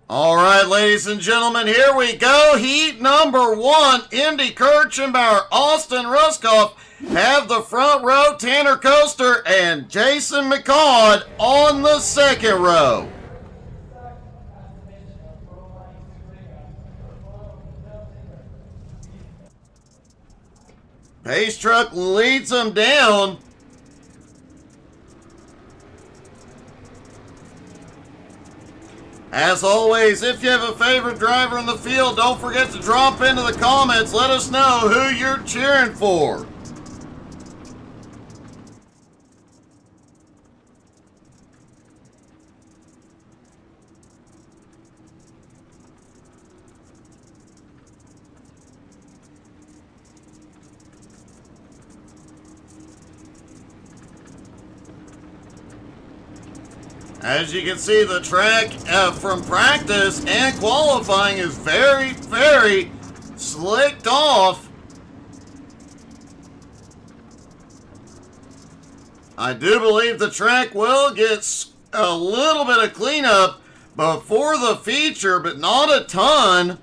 All right, ladies and gentlemen, here we go. Heat number one. Indy Kirchenbauer, Austin Ruskoff have the front row. Tanner Coaster and Jason McCaud on the second row. Pace truck leads them down. As always, if you have a favorite driver in the field, don't forget to drop into the comments. Let us know who you're cheering for. As you can see, the track from practice and qualifying is very, very slicked off. I do believe the track will get a little bit of cleanup before the feature, but not a ton.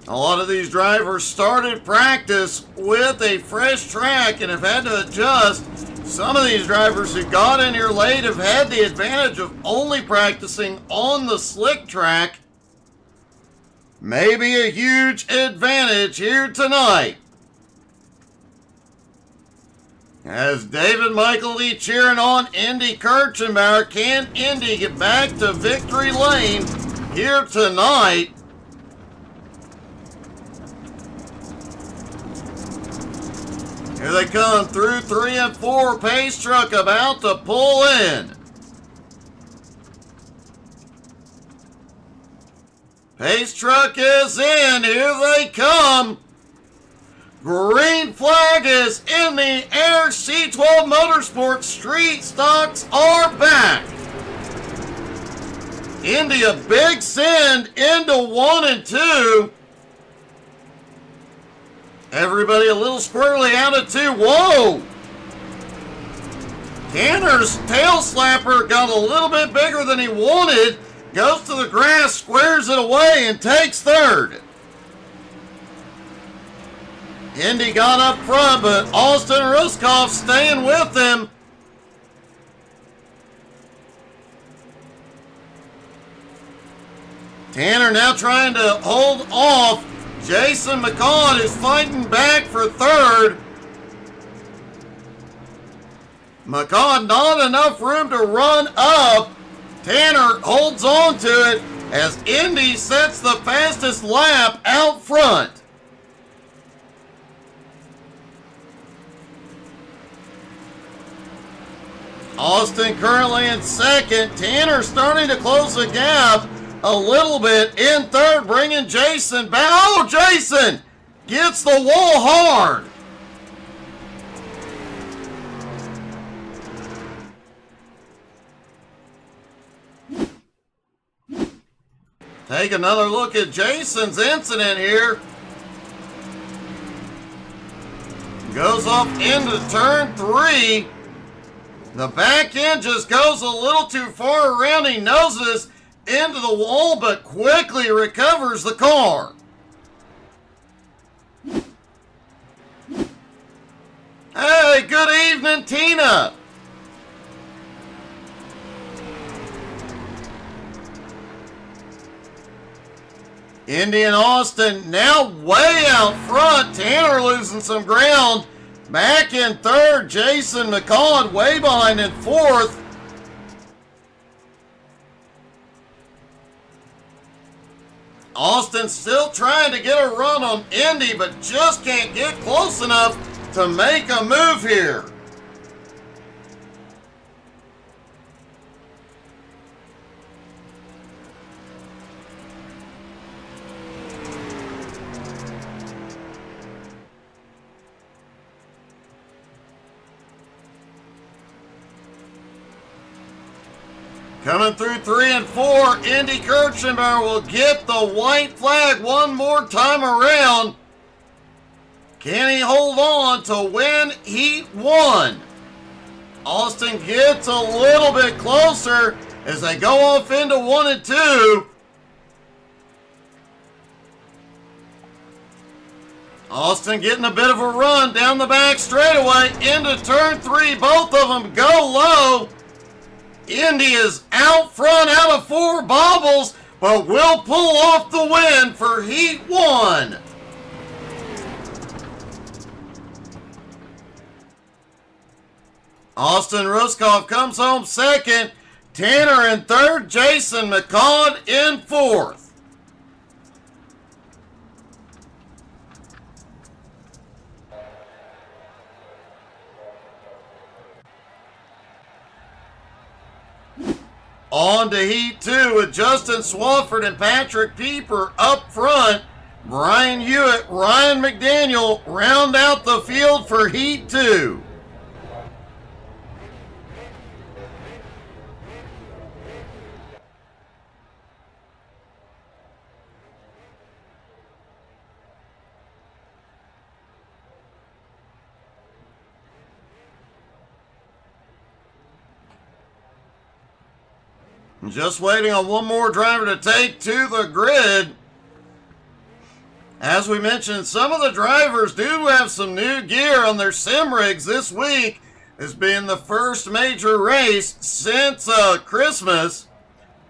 A lot of these drivers started practice with a fresh track and have had to adjust. Some of these drivers who got in here late have had the advantage of only practicing on the slick track. Maybe a huge advantage here tonight. As David Michael Lee cheering on Indy Kirchenbauer. Can Indy get back to victory lane here tonight? Here they come through 3 and 4. Pace truck about to pull in. Pace truck is in. Here they come. Green flag is in the air. C12 Motorsports street stocks are back. Indy a big send into 1 and 2. Everybody a little squirrely out of 2. Whoa! Tanner's tail slapper got a little bit bigger than he wanted. Goes to the grass, squares it away, and takes third. Indy got up front, but Austin Ruskoff staying with him. Tanner now trying to hold off Jason McCaud, is fighting back for third. McCaud not enough room to run up. Tanner holds on to it as Indy sets the fastest lap out front. Austin currently in second. Tanner starting to close the gap a little bit in third, bringing Jason back. Oh, Jason gets the wall hard. Take another look at Jason's incident here. Goes off into turn 3. The back end just goes a little too far around. He noses into the wall, but quickly recovers the car. Hey, good evening, Tina. Indy and Austin now way out front. Tanner losing some ground. Back in third, Jason McCaud way behind in fourth. Austin still trying to get a run on Indy, but just can't get close enough to make a move here. Coming through 3 and 4, Indy Kirchenbauer will get the white flag one more time around. Can he hold on to win Heat 1? Austin gets a little bit closer as they go off into 1 and 2. Austin getting a bit of a run down the back straightaway into turn 3. Both of them go low. Indy is out front out of 4 bobbles, but will pull off the win for Heat 1. Austin Ruskoff comes home second. Tanner in third. Jason McCawn in fourth. On to Heat 2 with Justin Swafford and Patrick Pieper up front. Brian Hewitt, Ryan McDaniel round out the field for Heat 2. Just waiting on one more driver to take to the grid. As we mentioned, some of the drivers do have some new gear on their sim rigs this week, as being the first major race since Christmas.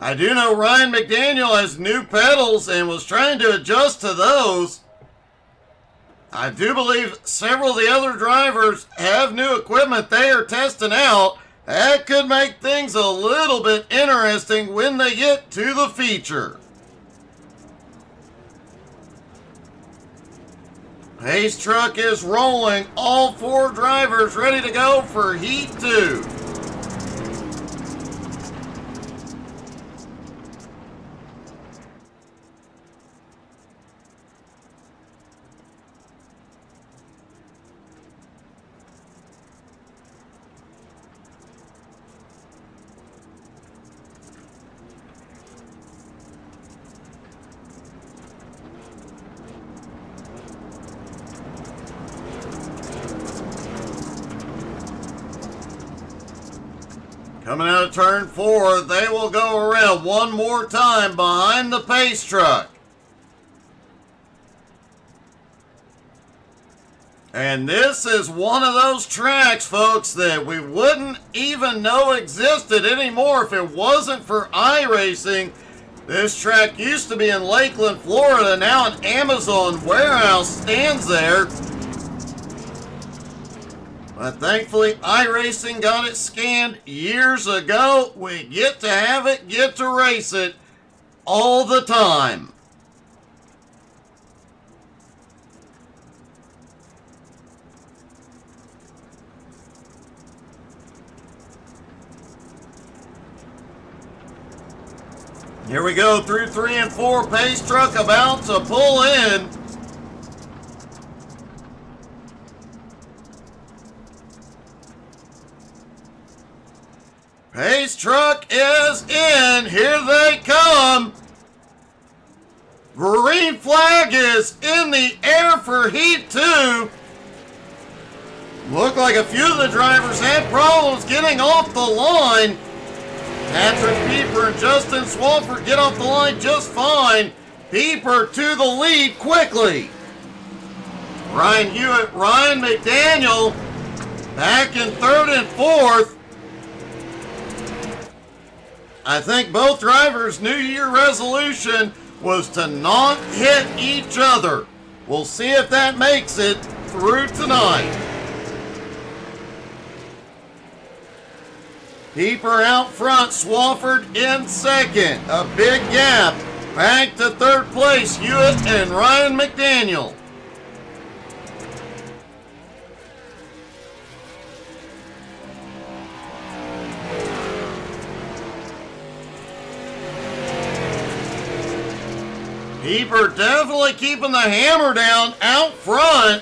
I do know Ryan McDaniel has new pedals and was trying to adjust to those. I do believe several of the other drivers have new equipment they are testing out. That could make things a little bit interesting when they get to the feature. Pace truck is rolling. All 4 drivers ready to go for Heat 2. Coming out of turn 4, they will go around one more time behind the pace truck. And this is one of those tracks, folks, that we wouldn't even know existed anymore if it wasn't for iRacing. This track used to be in Lakeland, Florida. Now an Amazon warehouse stands there. But thankfully, iRacing got it scanned years ago. We get to have it, get to race it all the time. Here we go through 3 and 4. Pace truck about to pull in. Pace truck is in. Here they come. Green flag is in the air for Heat 2. Look like a few of the drivers had problems getting off the line. Patrick Pieper and Justin Swafford get off the line just fine. Pieper to the lead quickly. Ryan Hewitt, Ryan McDaniel back in 3rd and 4th. I think both drivers' New Year resolution was to not hit each other. We'll see if that makes it through tonight. Pieper out front, Swafford in 2nd. A big gap. Back to 3rd place, Hewitt and Ryan McDaniel. Pieper definitely keeping the hammer down out front.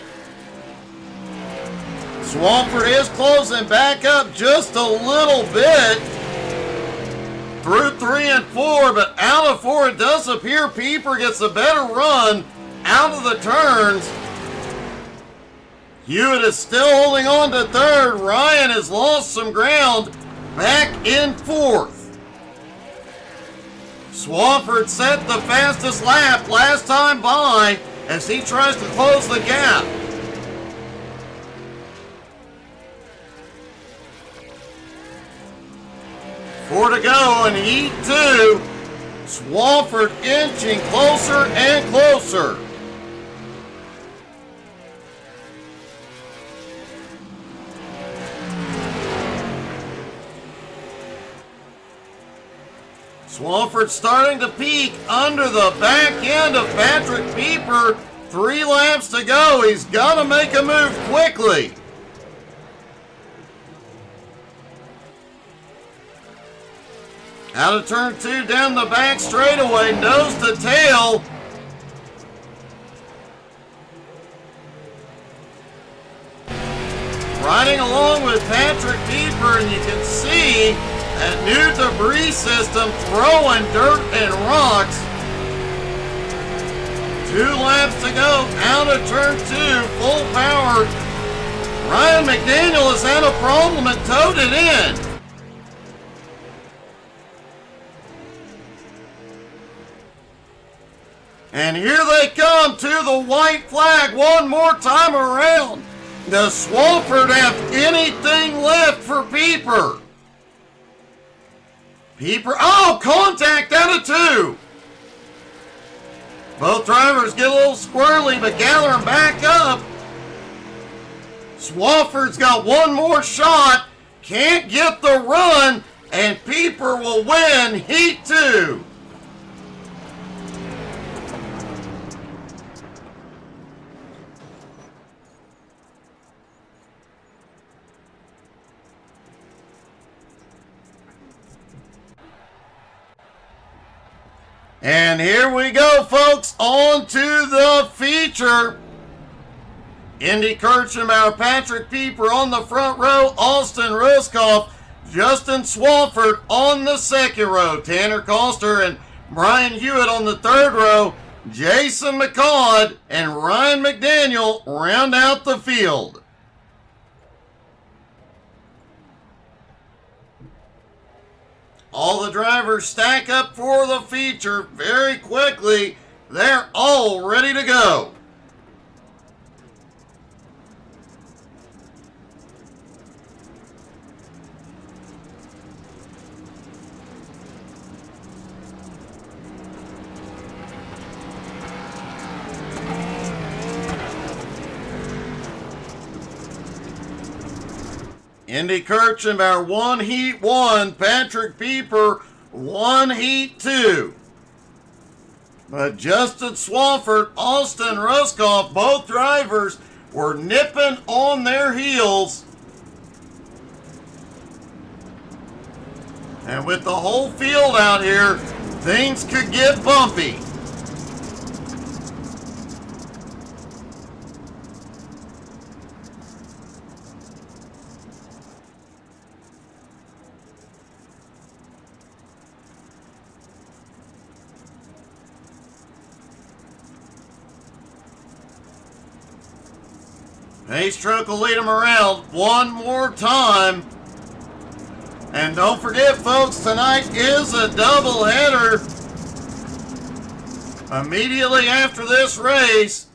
Swafford is closing back up just a little bit through 3 and 4, but out of 4 it does appear Pieper gets a better run out of the turns. Hewitt is still holding on to third. Ryan has lost some ground back in fourth. Swafford set the fastest lap last time by as he tries to close the gap. Four to go in heat two. Swafford inching closer and closer. Swafford starting to peek under the back end of Patrick Pieper. 3 laps to go. He's got to make a move quickly. Out of turn 2 down the back straightaway, nose to tail. Riding along with Patrick Pieper, and you can see that new debris system throwing dirt and rocks. 2 laps to go, out of turn 2, full power. Ryan McDaniel has had a problem and towed it in. And here they come to the white flag one more time around. Does Swafford have anything left for Pieper? Pieper, oh, contact out of 2. Both drivers get a little squirrely, but gathering back up. Swafford's got one more shot, can't get the run, and Pieper will win heat 2. And here we go, folks, on to the feature. Indy Kirchenbauer, Patrick Pieper on the front row, Austin Ruskoff, Justin Swafford on the second row, Tanner Coster and Brian Hewitt on the third row, Jason McCaud and Ryan McDaniel round out the field. All the drivers stack up for the feature very quickly. They're all ready to go. Indy Kirchenbauer, 1 heat 1. Patrick Pieper, 1 heat 2. But Justin Swafford, Austin Ruskoff, both drivers were nipping on their heels. And with the whole field out here, things could get bumpy. Pace truck will lead them around one more time. And don't forget, folks, tonight is a doubleheader. Immediately after this race,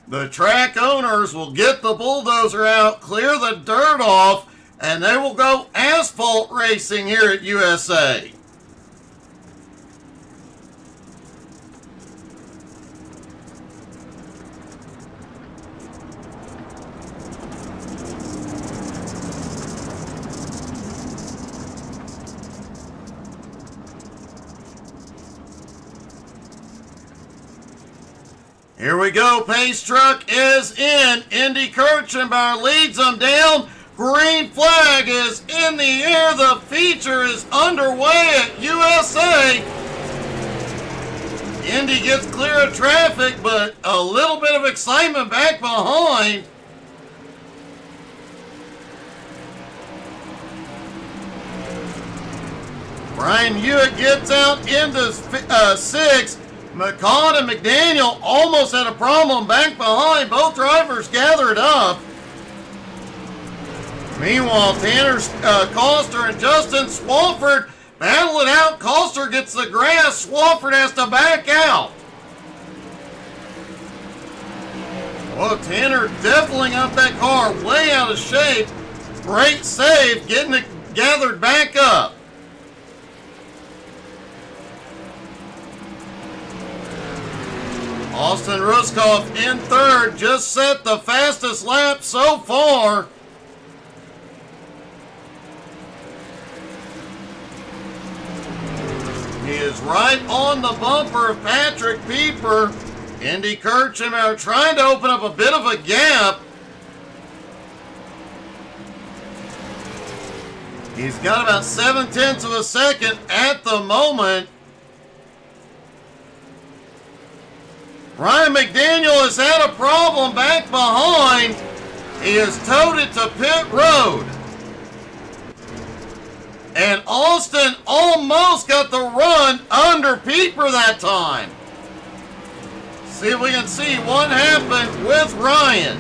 the track owners will get the bulldozer out, clear the dirt off, and they will go asphalt racing here at USA. Here we go. Pace truck is in. Indy Kirchenbauer leads them down. Green flag is in the air. The feature is underway at USA. Indy gets clear of traffic, but a little bit of excitement back behind. Brian Hewitt gets out into 6th. McCall and McDaniel almost had a problem back behind. Both drivers gathered up. Meanwhile, Tanner Coster and Justin Swafford battle it out. Coster gets the grass. Swafford has to back out. Well, Tanner definitely got that car way out of shape. Great save, getting it gathered back up. Austin Ruskoff in third, just set the fastest lap so far. He is right on the bumper of Patrick Pieper. Indy Kirchhoff are trying to open up a bit of a gap. He's got about 0.7 of a second at the moment. Ryan McDaniel has had a problem back behind. He has towed it to pit road. And Austin almost got the run under Pieper that time. See if we can see what happened with Ryan.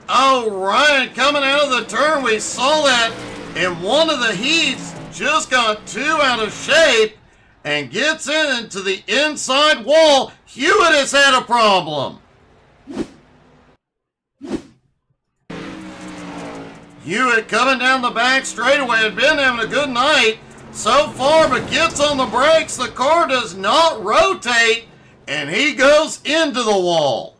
Oh, Ryan coming out of the turn. We saw that in one of the heats. Just got too out of shape and gets into the inside wall. Hewitt has had a problem. Hewitt coming down the back straightaway had been having a good night so far, but gets on the brakes. The car does not rotate, and he goes into the wall.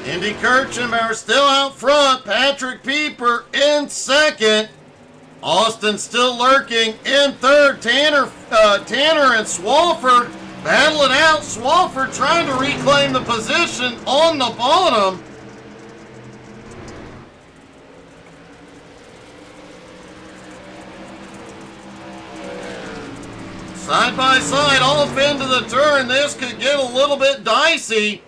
Indy Kirchhoff are still out front. Patrick Pieper in second. Austin still lurking in third. Tanner and Swafford battling out. Swafford trying to reclaim the position on the bottom. Side by side off into the turn. This could get a little bit dicey.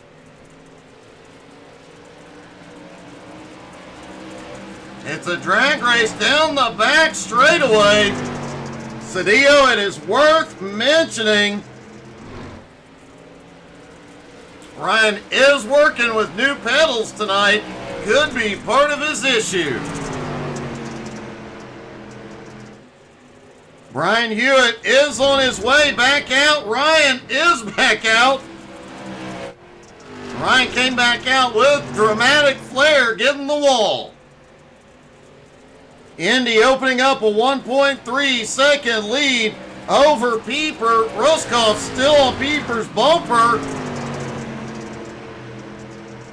It's a drag race down the back straightaway. Cedillo, it is worth mentioning, Ryan is working with new pedals tonight. Could be part of his issue. Brian Hewitt is on his way back out. Ryan is back out. Ryan came back out with dramatic flair, getting the wall. Indy opening up a 1.3 second lead over Pieper. Ruskoff still on Pieper's bumper.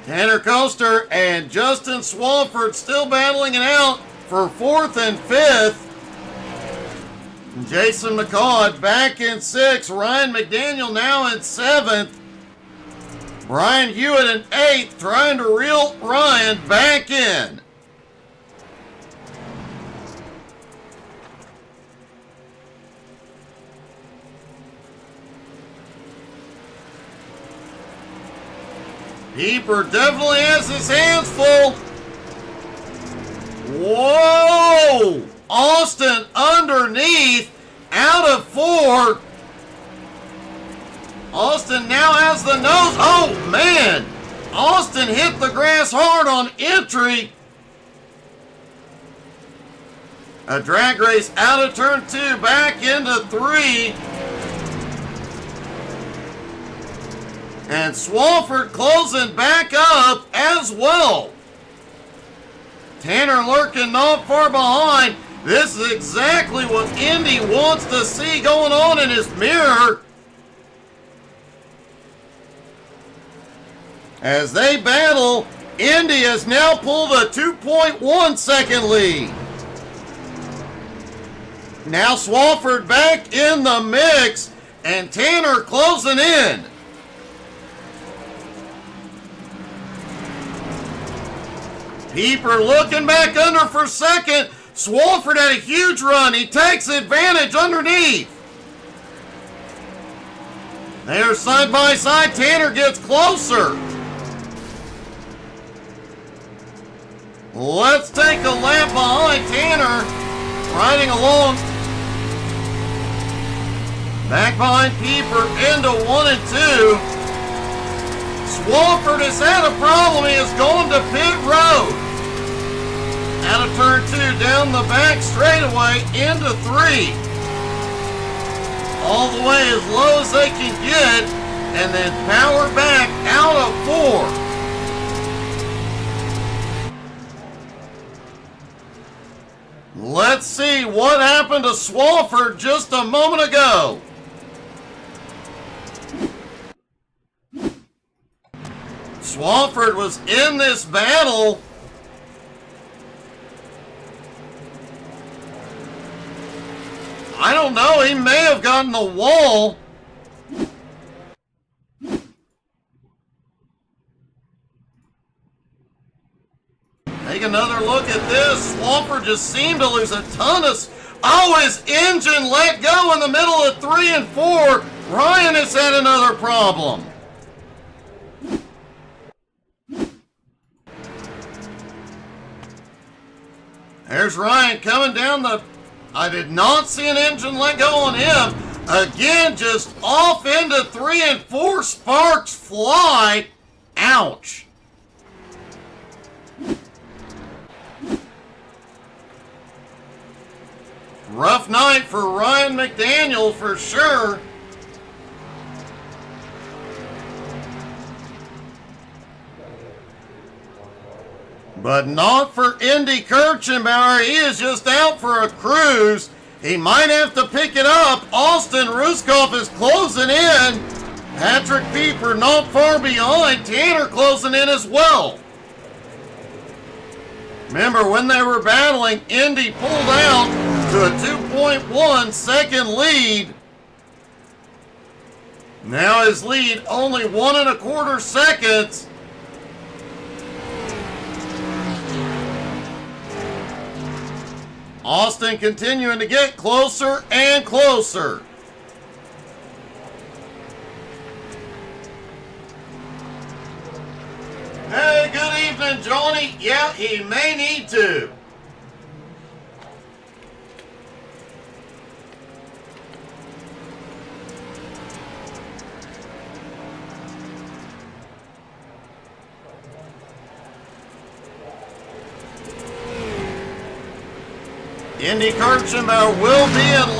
Tanner Coster and Justin Swafford still battling it out for fourth and fifth. Jason McCall back in sixth. Ryan McDaniel now in seventh. Brian Hewitt in eighth, trying to reel Ryan back in. Pieper definitely has his hands full. Whoa! Austin underneath, out of four. Austin now has the nose. Oh, man! Austin hit the grass hard on entry. A drag race out of turn two, back into three. And Swafford closing back up as well. Tanner lurking not far behind. This is exactly what Indy wants to see going on in his mirror. As they battle, Indy has now pulled a 2.1 second lead. Now Swafford back in the mix and Tanner closing in. Pieper looking back under for second. Swafford had a huge run. He takes advantage underneath. They're side by side. Tanner gets closer. Let's take a lap behind Tanner. Riding along. Back behind Pieper into 1 and 2. Swafford has had a problem. He has gone to pit road. Out of turn 2, down the back straightaway into 3. All the way as low as they can get, and then power back out of 4. Let's see what happened to Swafford just a moment ago. Swafford was in this battle. I don't know, he may have gotten the wall. Take another look at this. Swafford just seemed to lose a ton of... Oh, his engine let go in the middle of 3 and 4. Ryan has had another problem. There's Ryan coming down the... I did not see an engine let go on him. Again, just off into 3 and 4. Sparks fly. Ouch. Rough night for Ryan McDaniel for sure. But not for Indy Kirchenbauer. He is just out for a cruise. He might have to pick it up. Austin Ruskoff is closing in. Patrick Pieper not far behind. Tanner closing in as well. Remember, when they were battling, Indy pulled out to a 2.1 second lead. Now his lead only 1.25 seconds. Austin continuing to get closer and closer. Hey, good evening, Johnny. Yeah, he may need to. Indy Kirchenbauer will be in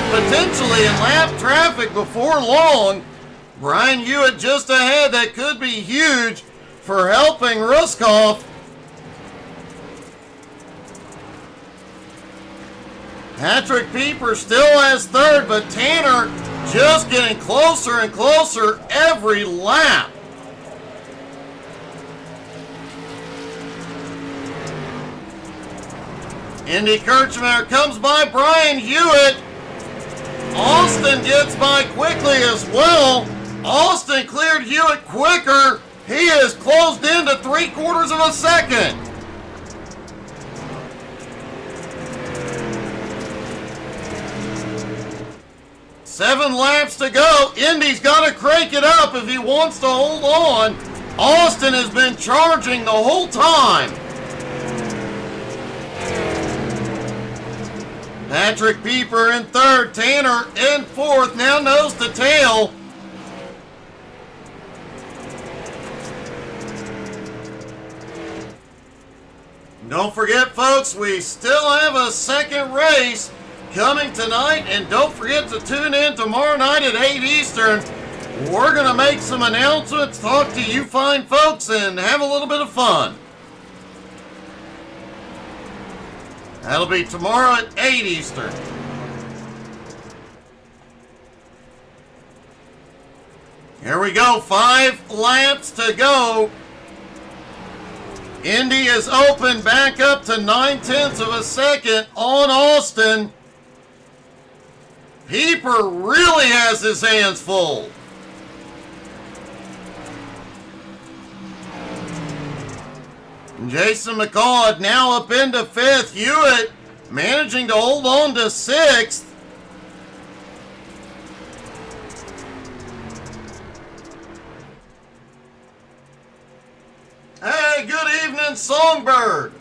potentially in lap traffic before long. Brian Hewitt just ahead. That could be huge for helping Ruskoff. Patrick Pieper still has third, but Tanner just getting closer and closer every lap. Indy Kirchenbauer comes by Brian Hewitt. Austin gets by quickly as well. Austin cleared Hewitt quicker. He is closed into 0.75 seconds. Seven laps to go. Indy's got to crank it up if he wants to hold on. Austin has been charging the whole time. Patrick Pieper in third, Tanner in fourth, now nose to tail. Don't forget, folks, we still have a second race coming tonight, and don't forget to tune in tomorrow night at 8 Eastern. We're going to make some announcements, talk to you fine folks, and have a little bit of fun. That'll be tomorrow at 8 Eastern. Here we go, 5 laps to go. Indy is open back up to 0.9 seconds on Austin. Pieper really has his hands full. Jason McCall now up into 5th. Hewitt managing to hold on to 6th. and Songbird.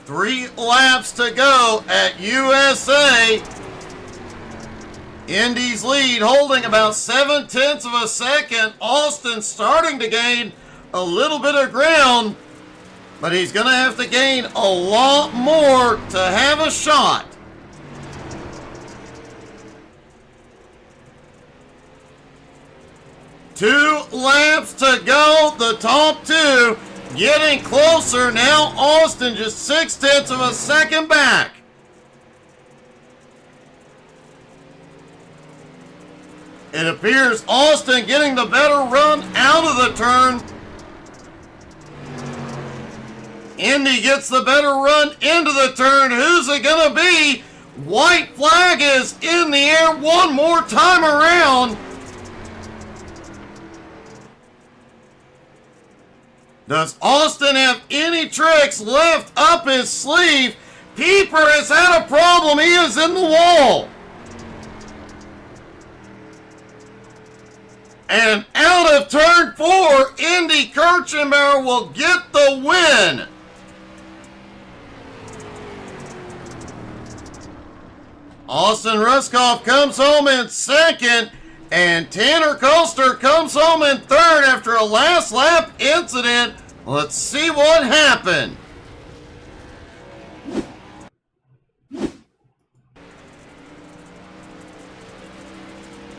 Three laps to go at USA. Indy's lead holding about 0.7 of a second. Austin starting to gain a little bit of ground, but he's going to have to gain a lot more to have a shot. Two laps to go, the top two getting closer. Now Austin just 0.6 of a second back. It appears Austin getting the better run out of the turn. Indy gets the better run into the turn. Who's it going to be? White flag is in the air one more time around. Does Austin have any tricks left up his sleeve? Pieper has had a problem. He is in the wall. And out of turn 4, Indy Kirchenbauer will get the win. Austin Ruskoff comes home in second, and Tanner Coaster comes home in third after a last lap incident. Let's see what happened.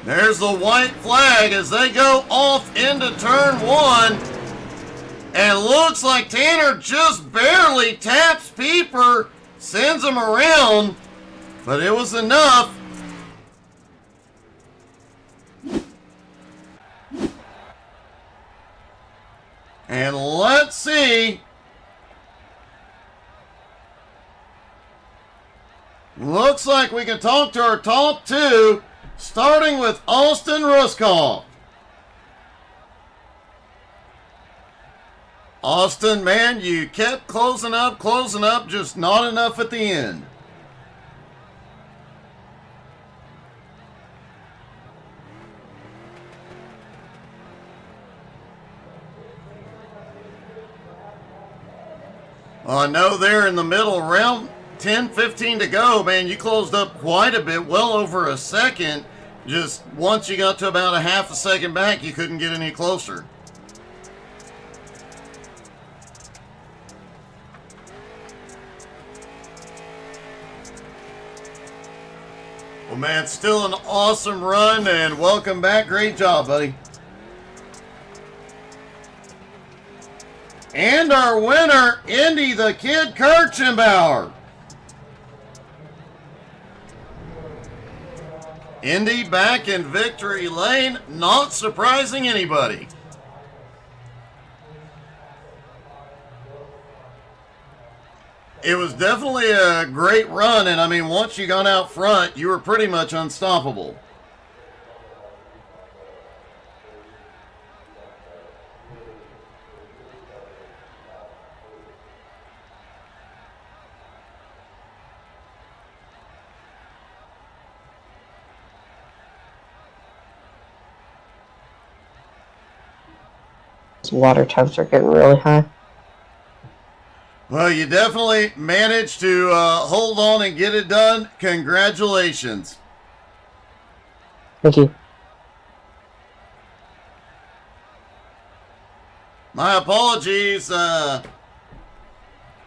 There's the white flag as they go off into turn 1. And it looks like Tanner just barely taps Pieper, sends him around, but it was enough. And let's see. Looks like we can talk to our top two, starting with Austin Ruskoff. Austin, man, you kept closing up, just not enough at the end. I know there in the middle, around 10-15 to go, man, you closed up quite a bit, well over a second. Just once you got to about a half a second back, you couldn't get any closer. Well, man, still an awesome run, and welcome back. Great job, buddy. And our winner, Indy the Kid Kirchenbauer. Indy back in victory lane, not surprising anybody. It was definitely a great run, and I mean, once you got out front, you were pretty much unstoppable. Water temps are getting really high. Well, you definitely managed to hold on and get it done. Congratulations. Thank you. My apologies. I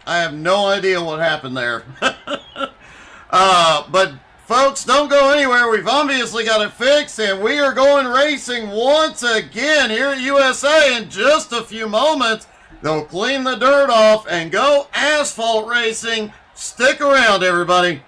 have no idea what happened there. But folks, don't go anywhere. We've obviously got it fixed, and we are going racing once again here at USA in just a few moments. They'll clean the dirt off and go asphalt racing. Stick around, everybody.